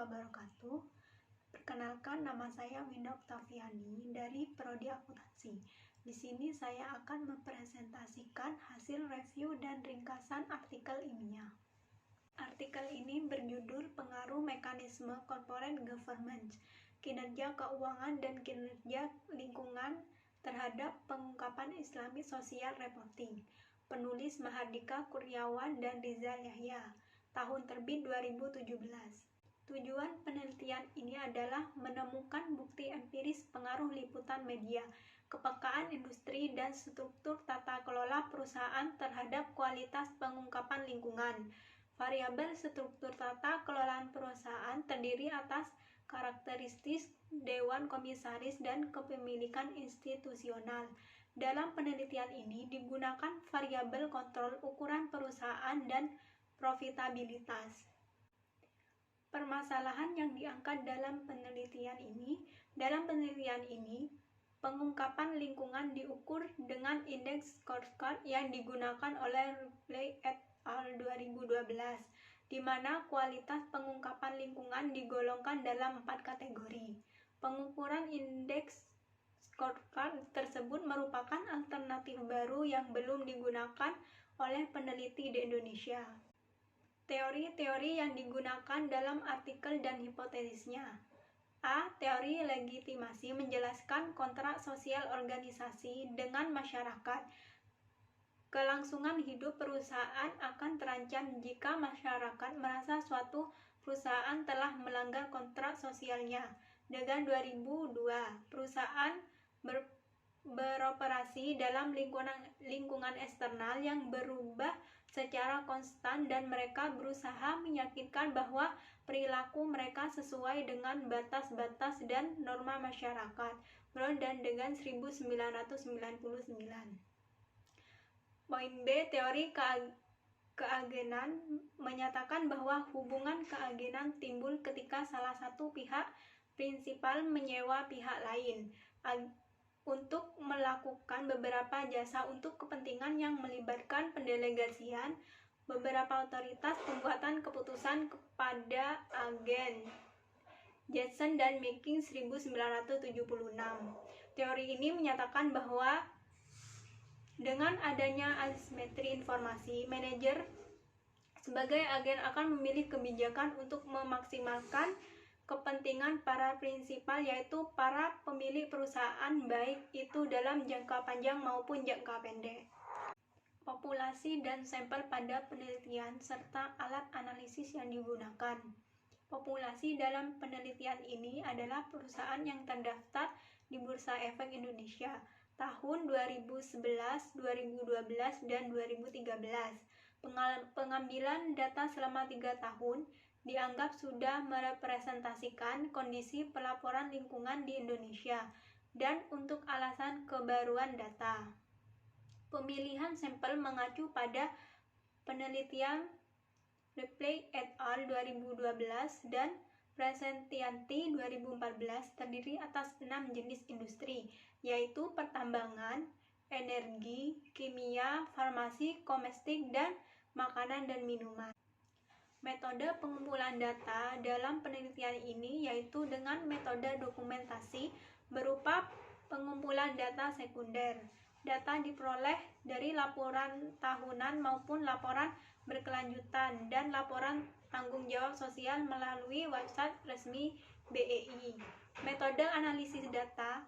wabarakatuh. Perkenalkan, nama saya Winda Oktaviani dari Prodi Akuntansi. Di sini saya akan mempresentasikan hasil review dan ringkasan artikel ilmiah. Artikel ini berjudul Pengaruh Mekanisme Corporate Governance, Kinerja Keuangan dan Kinerja Lingkungan terhadap Pengungkapan Islamic Social Reporting. Penulis Mahardika Kurniawan dan Rizal Yahya. Tahun terbit 2017. Tujuan penelitian ini adalah menemukan bukti empiris pengaruh liputan media, kepekaan industri, dan struktur tata kelola perusahaan terhadap kualitas pengungkapan lingkungan. Variabel struktur tata kelolaan perusahaan terdiri atas karakteristik dewan komisaris dan kepemilikan institusional. Dalam penelitian ini digunakan variabel kontrol ukuran perusahaan dan profitabilitas. Permasalahan yang diangkat dalam penelitian ini, pengungkapan lingkungan diukur dengan indeks scorecard yang digunakan oleh Ripley et al. 2012, di mana kualitas pengungkapan lingkungan digolongkan dalam 4 kategori. Pengukuran indeks scorecard tersebut merupakan alternatif baru yang belum digunakan oleh peneliti di Indonesia. Teori-teori yang digunakan dalam artikel dan hipotesisnya. A. Teori legitimasi menjelaskan kontrak sosial organisasi dengan masyarakat. Kelangsungan hidup perusahaan akan terancam jika masyarakat merasa suatu perusahaan telah melanggar kontrak sosialnya. Dengan 2002, perusahaan beroperasi dalam lingkungan eksternal yang berubah secara konstan dan mereka berusaha meyakinkan bahwa perilaku mereka sesuai dengan batas-batas dan norma masyarakat. Brown dan dengan 1999. Poin B. Teori keagenan menyatakan bahwa hubungan keagenan timbul ketika salah satu pihak prinsipal menyewa pihak lain untuk melakukan beberapa jasa untuk kepentingan yang melibatkan pendelegasian beberapa otoritas pembuatan keputusan kepada agen. Jackson dan Making 1976. Teori ini menyatakan bahwa dengan adanya asimetri informasi, manajer sebagai agen akan memilih kebijakan untuk memaksimalkan kepentingan para prinsipal, yaitu para pemilik perusahaan, baik itu dalam jangka panjang maupun jangka pendek. Populasi dan sampel pada penelitian serta alat analisis yang digunakan. Populasi dalam penelitian ini adalah perusahaan yang terdaftar di Bursa Efek Indonesia tahun 2011, 2012, dan 2013. Pengambilan data selama 3 tahun dianggap sudah merepresentasikan kondisi pelaporan lingkungan di Indonesia dan untuk alasan kebaruan data. Pemilihan sampel mengacu pada penelitian Ripley et al. 2012 dan Presentianti 2014 terdiri atas 6 jenis industri, yaitu pertambangan, energi, kimia, farmasi, komestik, dan makanan dan minuman. Metode pengumpulan data dalam penelitian ini yaitu dengan metode dokumentasi berupa pengumpulan data sekunder. Data diperoleh dari laporan tahunan maupun laporan berkelanjutan dan laporan tanggung jawab sosial melalui website resmi BEI. Metode analisis data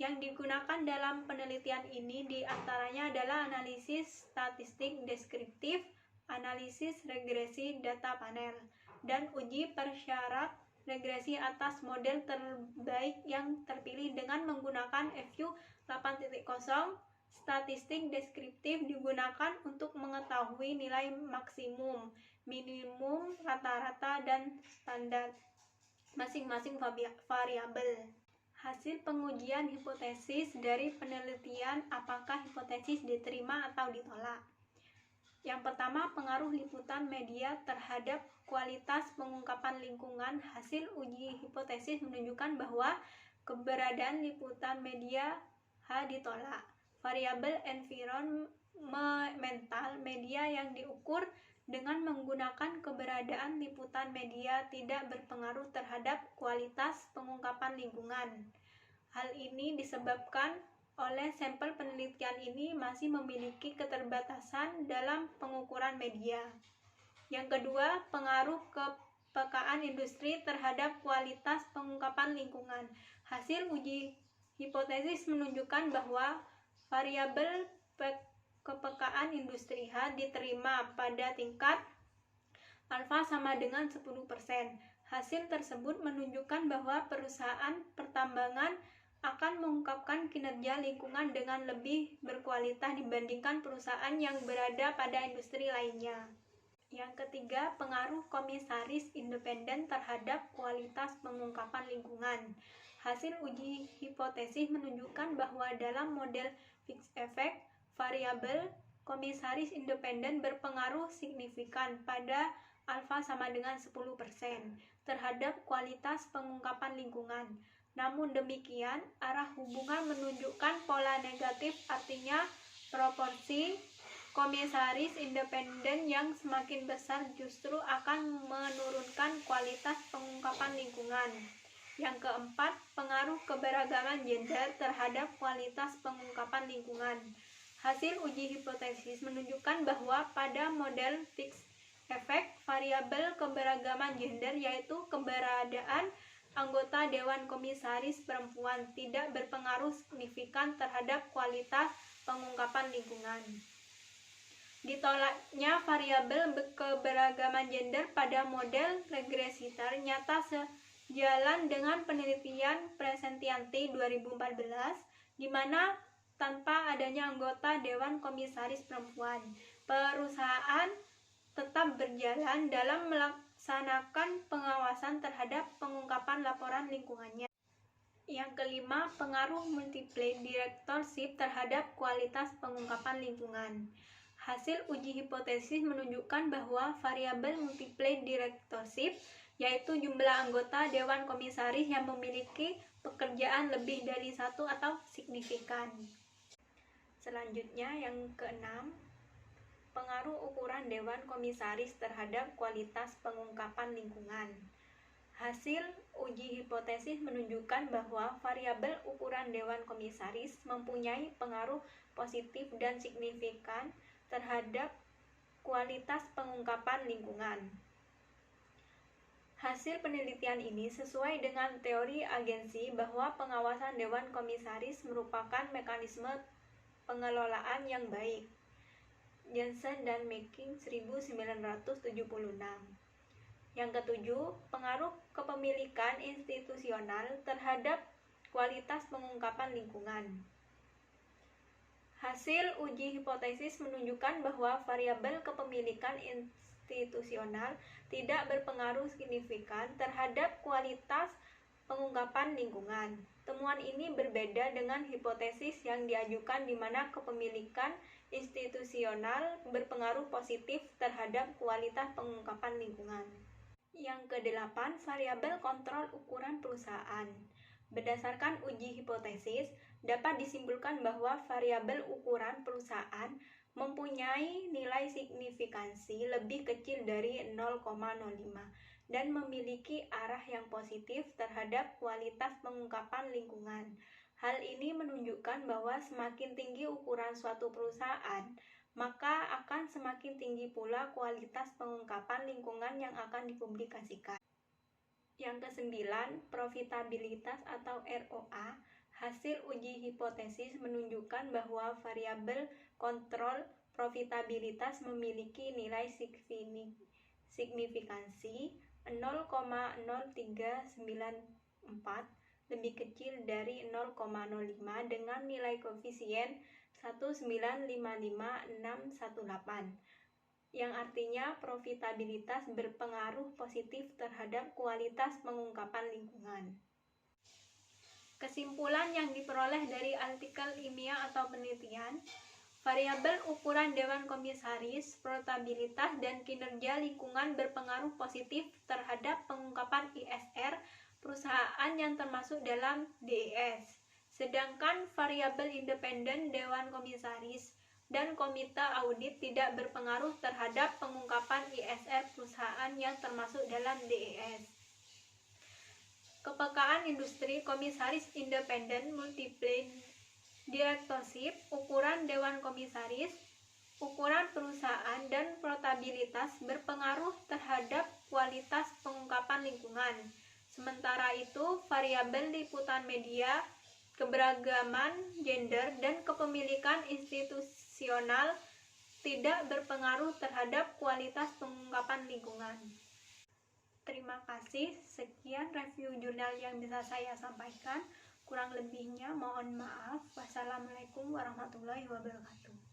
yang digunakan dalam penelitian ini diantaranya adalah analisis statistik deskriptif, analisis regresi data panel, dan uji persyarat regresi atas model terbaik yang terpilih dengan menggunakan FU 8.0. Statistik deskriptif digunakan untuk mengetahui nilai maksimum, minimum, rata-rata, dan standar masing-masing variabel. Hasil pengujian hipotesis dari penelitian, apakah hipotesis diterima atau ditolak. Yang pertama, pengaruh liputan media terhadap kualitas pengungkapan lingkungan. Hasil uji hipotesis menunjukkan bahwa keberadaan liputan media ditolak. Variabel environmental media yang diukur dengan menggunakan keberadaan liputan media tidak berpengaruh terhadap kualitas pengungkapan lingkungan. Hal ini disebabkan oleh sampel penelitian ini masih memiliki keterbatasan dalam pengukuran media. Yang kedua, pengaruh kepekaan industri terhadap kualitas pengungkapan lingkungan. Hasil uji hipotesis menunjukkan bahwa variabel kepekaan industri H diterima pada tingkat alfa sama dengan 10%. Hasil tersebut menunjukkan bahwa perusahaan pertambangan akan mengungkapkan kinerja lingkungan dengan lebih berkualitas dibandingkan perusahaan yang berada pada industri lainnya. Yang ketiga, pengaruh komisaris independen terhadap kualitas pengungkapan lingkungan. Hasil uji hipotesis menunjukkan bahwa dalam model fixed effect, variabel komisaris independen berpengaruh signifikan pada alfa sama dengan 10% terhadap kualitas pengungkapan lingkungan. Namun demikian, arah hubungan menunjukkan pola negatif, artinya proporsi komisaris independen yang semakin besar justru akan menurunkan kualitas pengungkapan lingkungan. Yang keempat, pengaruh keberagaman gender terhadap kualitas pengungkapan lingkungan. Hasil uji hipotesis menunjukkan bahwa pada model fixed effect, variabel keberagaman gender yaitu keberadaan anggota Dewan Komisaris perempuan tidak berpengaruh signifikan terhadap kualitas pengungkapan lingkungan. Ditolaknya variabel keberagaman gender pada model regresi ternyata sejalan dengan penelitian Presentianti 2014, di mana tanpa adanya anggota Dewan Komisaris perempuan, perusahaan tetap berjalan dalam melaksanakan pengawasan terhadap pengungkapan laporan lingkungannya. Yang kelima, pengaruh multiple directorship terhadap kualitas pengungkapan lingkungan. Hasil uji hipotesis menunjukkan bahwa variabel multiple directorship, yaitu jumlah anggota Dewan Komisaris yang memiliki pekerjaan lebih dari satu atau signifikan. Selanjutnya, yang keenam, pengaruh ukuran Dewan Komisaris terhadap kualitas pengungkapan lingkungan. Hasil uji hipotesis menunjukkan bahwa variabel ukuran Dewan Komisaris mempunyai pengaruh positif dan signifikan terhadap kualitas pengungkapan lingkungan. Hasil penelitian ini sesuai dengan teori agensi bahwa pengawasan Dewan Komisaris merupakan mekanisme pengelolaan yang baik. Jensen dan Meking 1976. Yang ketujuh, pengaruh kepemilikan institusional terhadap kualitas pengungkapan lingkungan. Hasil uji hipotesis menunjukkan bahwa variabel kepemilikan institusional tidak berpengaruh signifikan terhadap kualitas pengungkapan lingkungan. Temuan ini berbeda dengan hipotesis yang diajukan di mana kepemilikan institusional berpengaruh positif terhadap kualitas pengungkapan lingkungan. Yang kedelapan, variabel kontrol ukuran perusahaan. Berdasarkan uji hipotesis, dapat disimpulkan bahwa variabel ukuran perusahaan mempunyai nilai signifikansi lebih kecil dari 0,05 dan memiliki arah yang positif terhadap kualitas pengungkapan lingkungan. Hal ini menunjukkan bahwa semakin tinggi ukuran suatu perusahaan, maka akan semakin tinggi pula kualitas pengungkapan lingkungan yang akan dipublikasikan. Yang kesembilan, profitabilitas atau ROA. Hasil uji hipotesis menunjukkan bahwa variabel kontrol profitabilitas memiliki nilai signifikansi 0,0394 lebih kecil dari 0,05 dengan nilai koefisien 1,955618, yang artinya profitabilitas berpengaruh positif terhadap kualitas pengungkapan lingkungan. Kesimpulan yang diperoleh dari artikel ilmiah atau penelitian, variabel ukuran Dewan Komisaris, profitabilitas, dan kinerja lingkungan berpengaruh positif terhadap pengungkapan ISR perusahaan yang termasuk dalam DES. Sedangkan variabel independen Dewan Komisaris dan komite audit tidak berpengaruh terhadap pengungkapan ISR perusahaan yang termasuk dalam DES. Kepekaan industri, komisaris independen, multiple directorship, ukuran dewan komisaris, ukuran perusahaan, dan portabilitas berpengaruh terhadap kualitas pengungkapan lingkungan. Sementara itu, variabel liputan media, keberagaman gender, dan kepemilikan institusional tidak berpengaruh terhadap kualitas pengungkapan lingkungan. Terima kasih, sekian review jurnal yang bisa saya sampaikan. Kurang lebihnya mohon maaf. Wassalamualaikum warahmatullahi wabarakatuh.